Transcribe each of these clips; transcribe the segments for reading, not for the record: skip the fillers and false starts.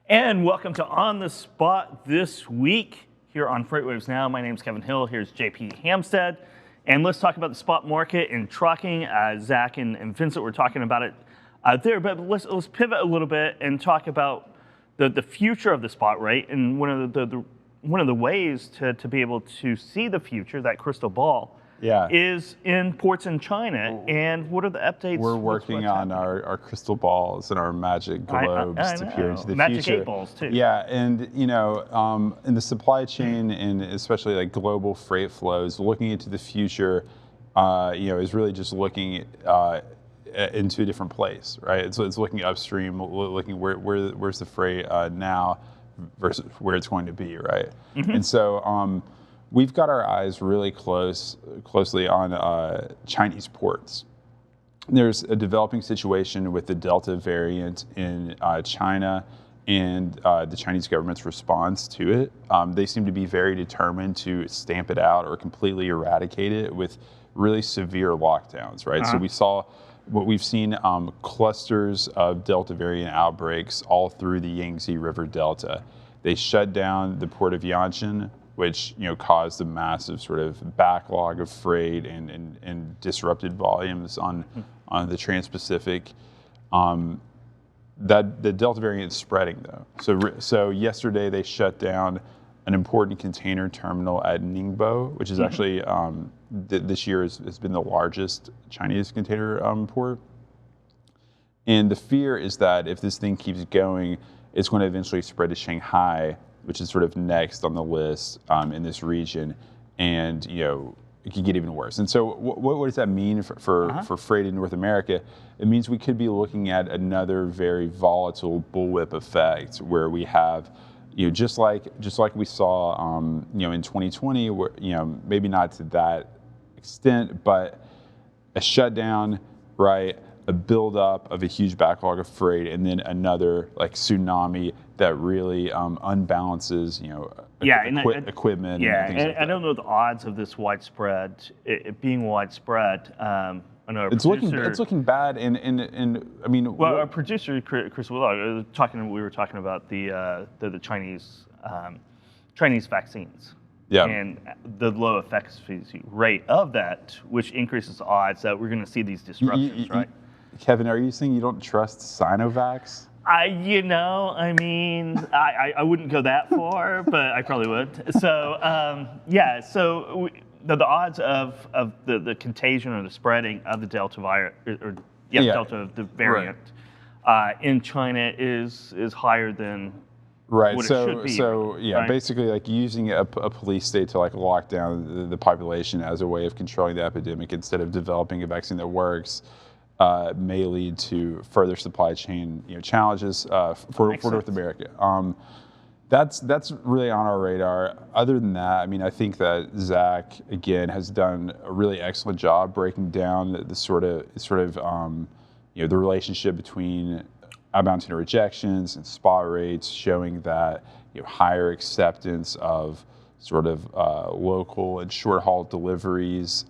And welcome to On the Spot this week here on FreightWaves Now. My name is Kevin Hill. Here's JP Hampstead. And let's talk about the spot market in trucking. Zach and Vincent were talking about it there, but let's pivot a little bit and talk about the future of the spot rate. And one of the ways to be able to see the future, that crystal ball, is in ports in China. And what are the updates? We're working on our crystal balls and our magic globes to peer into the magic future. Magic 8 balls too. Yeah, and in the supply chain and especially like global freight flows, looking into the future, is really just looking into a different place, right? So it's looking upstream, looking where's the freight now versus where it's going to be, right? Mm-hmm. And so we've got our eyes really closely on Chinese ports. There's a developing situation with the Delta variant in China and the Chinese government's response to it. They seem to be very determined to stamp it out or completely eradicate it with really severe lockdowns, right? So we've seen clusters of Delta variant outbreaks all through the Yangtze River Delta. They shut down the port of Yantian, which caused a massive sort of backlog of freight and disrupted volumes on the Trans-Pacific. That the Delta variant is spreading though. So yesterday they shut down an important container terminal at Ningbo, which is actually this year has been the largest Chinese container port. And the fear is that if this thing keeps going, it's going to eventually spread to Shanghai, which is sort of next on the list in this region, and it could get even worse. And so, what does that mean for freight in North America? It means we could be looking at another very volatile bullwhip effect, where we have, just like we saw, in 2020, where maybe not to that extent, but a shutdown, right? A buildup of a huge backlog of freight, and then another like tsunami that really unbalances, equipment. Yeah, and things like that. I don't know the odds of this widespread, it being widespread. I know it's looking bad, and I mean. Well, our producer Chris Willard we were talking about the Chinese vaccines. Yeah. And the low efficacy rate of that, which increases the odds that we're going to see these disruptions, right? Kevin, are you saying you don't trust Sinovacs? I wouldn't go that far, but I probably would. So, the odds of the contagion or the spreading of the Delta Delta variant in China is higher than right. what it should be. Right? Basically, like using a police state to like lock down the population as a way of controlling the epidemic instead of developing a vaccine that works. May lead to further supply chain challenges for North America. That's really on our radar. Other than that, I mean, I think that Zach again has done a really excellent job breaking down the sort of the relationship between outbound tender rejections and spot rates, showing that higher acceptance of sort of local and short haul deliveries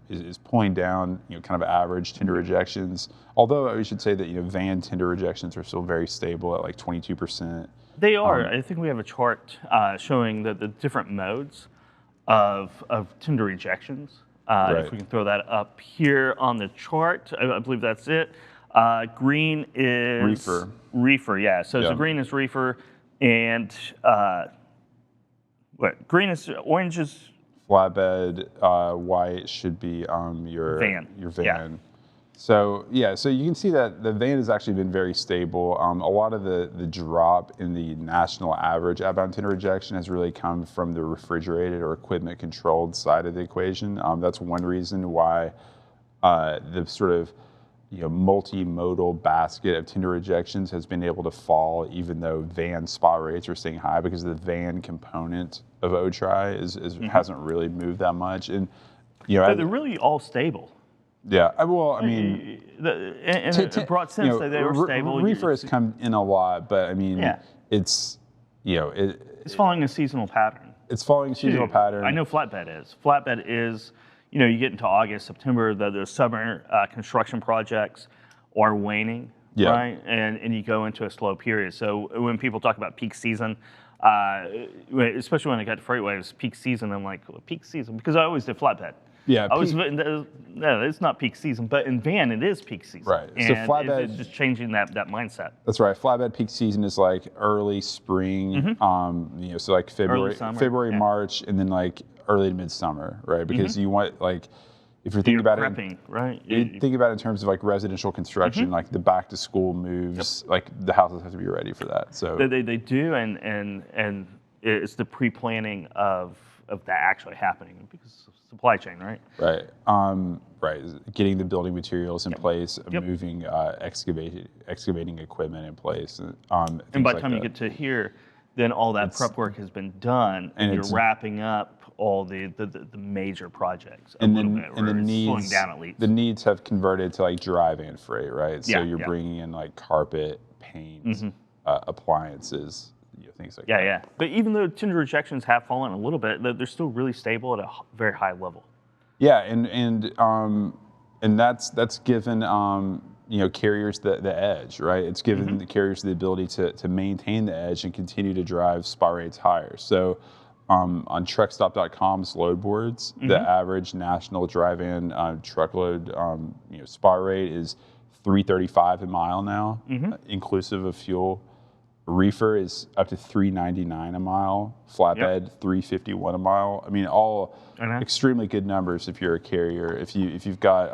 is pulling down kind of average tender rejections. Although we should say that van tender rejections are still very stable at like 22%. They are. I think we have a chart showing the different modes of tender rejections. Right. If we can throw that up here on the chart, I believe that's it. Green is reefer. Yeah. So green is reefer, and green is orange is flatbed. White should be your van. Yeah. So you can see that the van has actually been very stable. A lot of the drop in the national average outbound tender rejection has really come from the refrigerated or equipment controlled side of the equation. That's one reason why the sort of multimodal basket of tender rejections has been able to fall, even though van spot rates are staying high, because the van component of OTRI hasn't really moved that much, and they're really all stable. Yeah, well, I mean, in a broad sense, they were stable. Reefer has come in a lot, but I mean, it's following a seasonal pattern. It's following a seasonal pattern. I know flatbed is. Flatbed is. You get into August, September, the summer construction projects are waning, Yeah. right? And you go into a slow period. So when people talk about peak season, especially when I got to FreightWaves, peak season, I'm like, well, peak season, because I always did flatbed. Yeah, I was, no, it's not peak season, but in van it is peak season. Right. And So flatbed, it's just changing that mindset. that's right. Flatbed peak season is like early spring, so like February, summer, March, and then like early to midsummer, right? Because you want like, if you're thinking about prepping, it, right? you think about it in terms of like residential construction, like the back to school moves, like the houses have to be ready for that. So they do, and it's the pre-planning of that actually happening because of supply chain, right? Right. Right. Getting the building materials in place, moving excavating equipment in place. And by the like time you get to here, then all that prep work has been done, and you're wrapping up all the major projects a little bit, or slowing down at least. The needs have converted to like dry van freight, right? So you're yeah. bringing in like carpet, paint, appliances, things like that. Yeah. But even though tender rejections have fallen a little bit, they're still really stable at a very high level. Yeah, and that's given carriers the edge, right? It's given the carriers the ability to maintain the edge and continue to drive spot rates higher. So on truckstop.com's load boards, the average national dry van truckload spot rate is $335 a mile now, inclusive of fuel. Reefer is up to $399 a mile. Flatbed $351 a mile. I mean, all extremely good numbers if you're a carrier. If you've got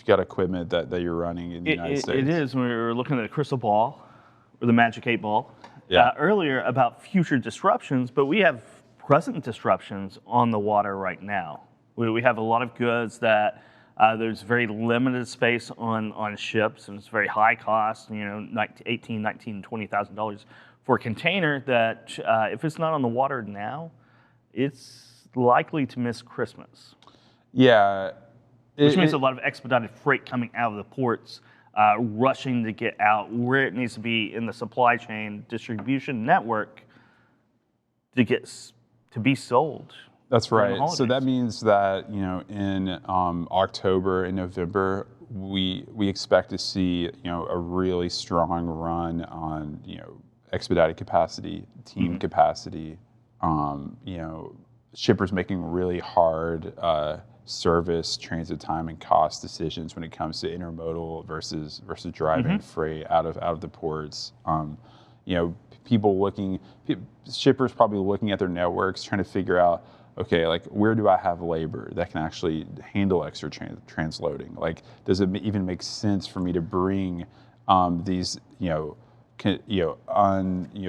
equipment that you're running in the United States. It is. We were looking at a crystal ball, or the magic 8 ball, earlier about future disruptions, but we have present disruptions on the water right now. We have a lot of goods that there's very limited space on ships, and it's very high cost. $18,000, $19,000, $20,000 for a container that if it's not on the water now, it's likely to miss Christmas. Yeah, which means a lot of expedited freight coming out of the ports, rushing to get out where it needs to be in the supply chain distribution network to be sold. That's right. So that means that in October and November, we expect to see a really strong run on expedited capacity, team capacity. Shippers making really hard service, transit time, and cost decisions when it comes to intermodal versus dry-van freight out of the ports. Shippers probably looking at their networks, trying to figure out, okay, like where do I have labor that can actually handle extra transloading? Like, does it even make sense for me to bring these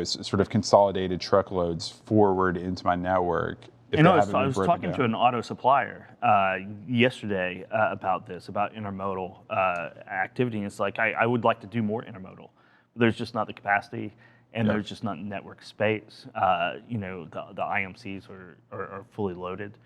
sort of consolidated truckloads forward into my network? I was talking to an auto supplier yesterday about intermodal activity. And it's like I would like to do more intermodal, but there's just not the capacity. And there's just not network space. The IMCs are fully loaded,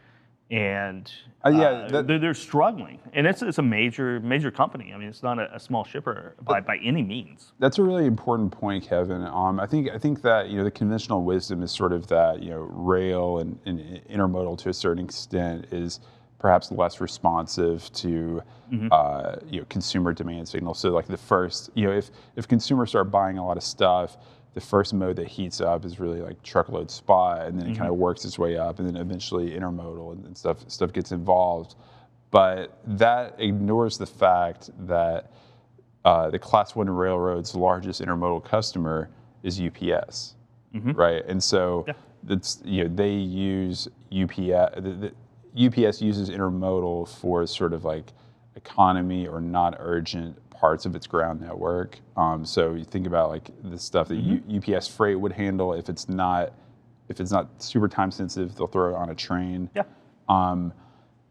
and they're struggling. And it's a major company. I mean, it's not a small shipper by any means. That's a really important point, Kevin. I think that the conventional wisdom is sort of that rail and intermodal to a certain extent is perhaps less responsive to consumer demand signals. So like the first, if consumers start buying a lot of stuff, the first mode that heats up is really like truckload spot, and then it kind of works its way up, and then eventually intermodal and stuff gets involved. But that ignores the fact that the Class 1 railroad's largest intermodal customer is UPS, right? And so they use UPS. UPS uses intermodal for sort of like economy or not urgent parts of its ground network. So you think about like the stuff that UPS freight would handle. If it's not super time sensitive, they'll throw it on a train.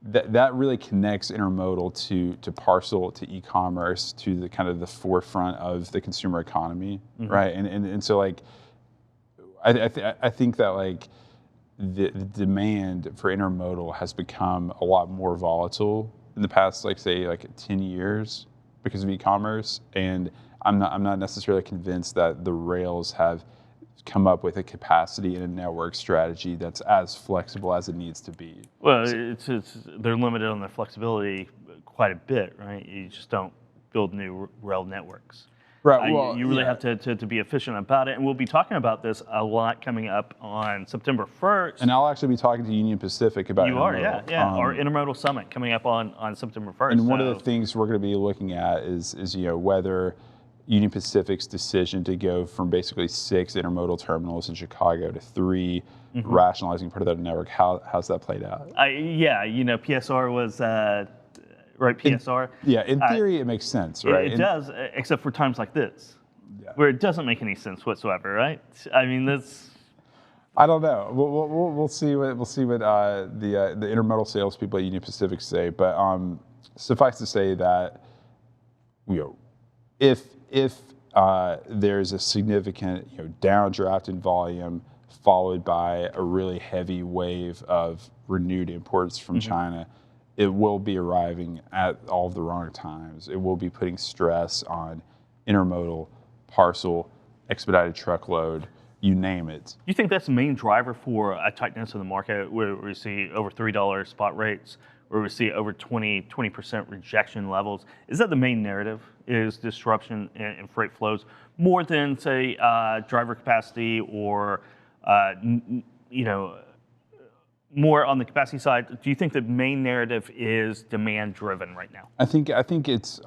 That really connects intermodal to parcel, to e-commerce, to the kind of the forefront of the consumer economy, right? And so like I think that like the demand for intermodal has become a lot more volatile in the past, like say like 10 years because of e-commerce, and I'm not necessarily convinced that the rails have come up with a capacity and a network strategy that's as flexible as it needs to be. Well, they're limited on their flexibility quite a bit, right? You just don't build new rail networks. Right. Well, you really yeah. have to be efficient about it. And we'll be talking about this a lot coming up on September 1st. And I'll actually be talking to Union Pacific about You are, intermodal. yeah. Our Intermodal Summit coming up on September 1st. And one of the things we're going to be looking at is whether Union Pacific's decision to go from basically 6 intermodal terminals in Chicago to 3, rationalizing part of that network. How's that played out? PSR was right. PSR. In theory, it makes sense, right? It does, except for times like this, where it doesn't make any sense whatsoever, right? I mean, that's. I don't know. We'll see what the intermodal salespeople at Union Pacific say. But suffice to say that if there's a significant downdraft in volume followed by a really heavy wave of renewed imports from China, it will be arriving at all of the wrong times. It will be putting stress on intermodal, parcel, expedited truckload, you name it. You think that's the main driver for a tightness in the market, where we see over $3 spot rates, where we see over 20% rejection levels? Is that the main narrative? Is disruption in freight flows more than, say, driver capacity or more on the capacity side? Do you think the main narrative is demand driven right now? I think it's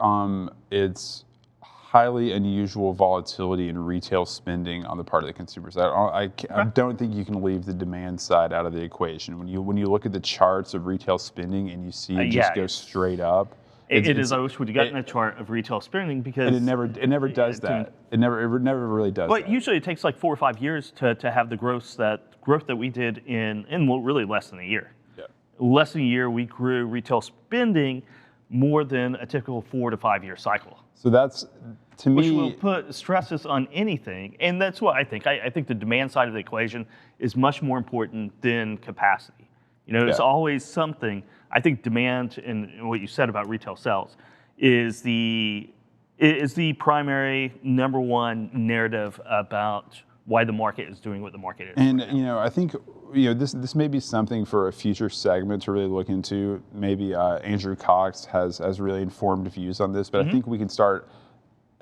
highly unusual volatility in retail spending on the part of the consumers. I don't think you can leave the demand side out of the equation. When you look at the charts of retail spending and you see it just go straight up. It is. I wish we'd gotten a chart of retail spending, because it never does that. It never really does. But that. Usually it takes like 4 or 5 years to have the growth that we did in really less than a year. Yeah. Less than a year, we grew retail spending more than a typical 4 to 5 year cycle. So that's, to me, which will put stresses on anything, and that's what I think. I think the demand side of the equation is much more important than capacity. It's always something. I think demand, and what you said about retail sales, is the primary number one narrative about why the market is doing what the market is. And I think this may be something for a future segment to really look into. Maybe Andrew Cox has really informed views on this, but I think we can start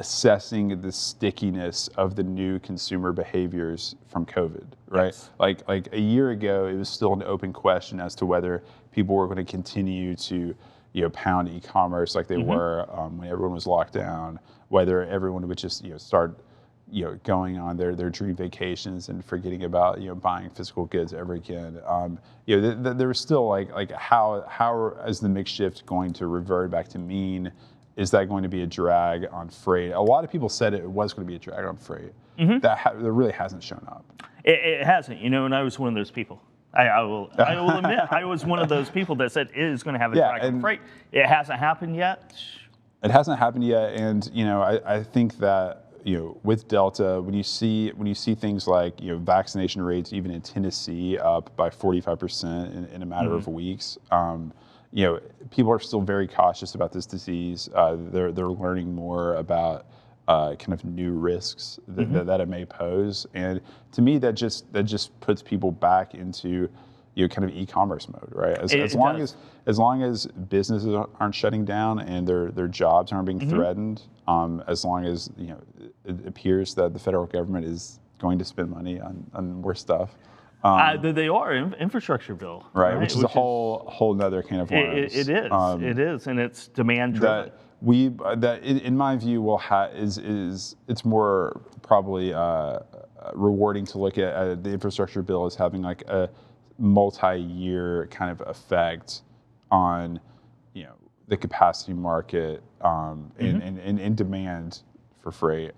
assessing the stickiness of the new consumer behaviors from COVID, right? Yes. Like a year ago, it was still an open question as to whether people were going to continue to pound e-commerce like they were when everyone was locked down, whether everyone would just start going on their dream vacations and forgetting about buying physical goods ever again. There was still like how is the mix shift going to revert back to mean? Is that going to be a drag on freight? A lot of people said it was going to be a drag on freight. That really hasn't shown up. It hasn't, and I was one of those people. I will admit, I was one of those people that said it is going to have a drag on freight. It hasn't happened yet. It hasn't happened yet, and I think that with Delta, when you see things like vaccination rates even in Tennessee up by 45% in a matter of weeks. People are still very cautious about this disease. They're learning more about kind of new risks that it may pose, and to me, that just puts people back into kind of e-commerce mode, right? As long as businesses aren't shutting down and their jobs aren't being threatened, as long as it appears that the federal government is going to spend money on more stuff. They are infrastructure bill, right? Which is a whole nother can of worms. It is, and it's demand driven. That in my view it's more probably rewarding to look at the infrastructure bill as having like a multi-year kind of effect on the capacity market and demand for freight.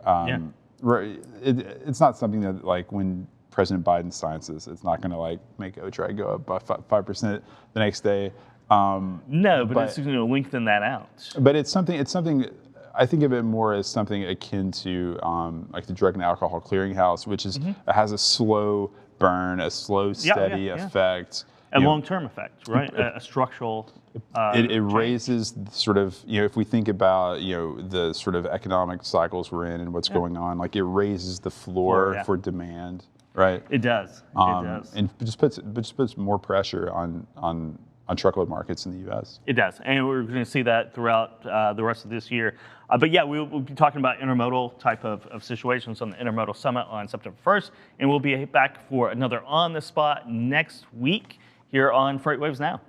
It's not something that like when President Biden signs this, it's not going to like make OTRAG go up by 5% the next day. No, but it's going to lengthen that out. But it's something. I think of it more as something akin to like the Drug and Alcohol Clearinghouse, which is has a slow burn, a slow steady effect, a long-term effect, right? A structural. It raises sort of if we think about the sort of economic cycles we're in and what's going on, like it raises the floor for demand. Right. It does. It does. And just puts more pressure on truckload markets in the U.S. It does, and we're going to see that throughout the rest of this year. But yeah, we'll be talking about intermodal type of situations on the Intermodal Summit on September 1st, and we'll be back for another On the Spot next week here on FreightWaves Now.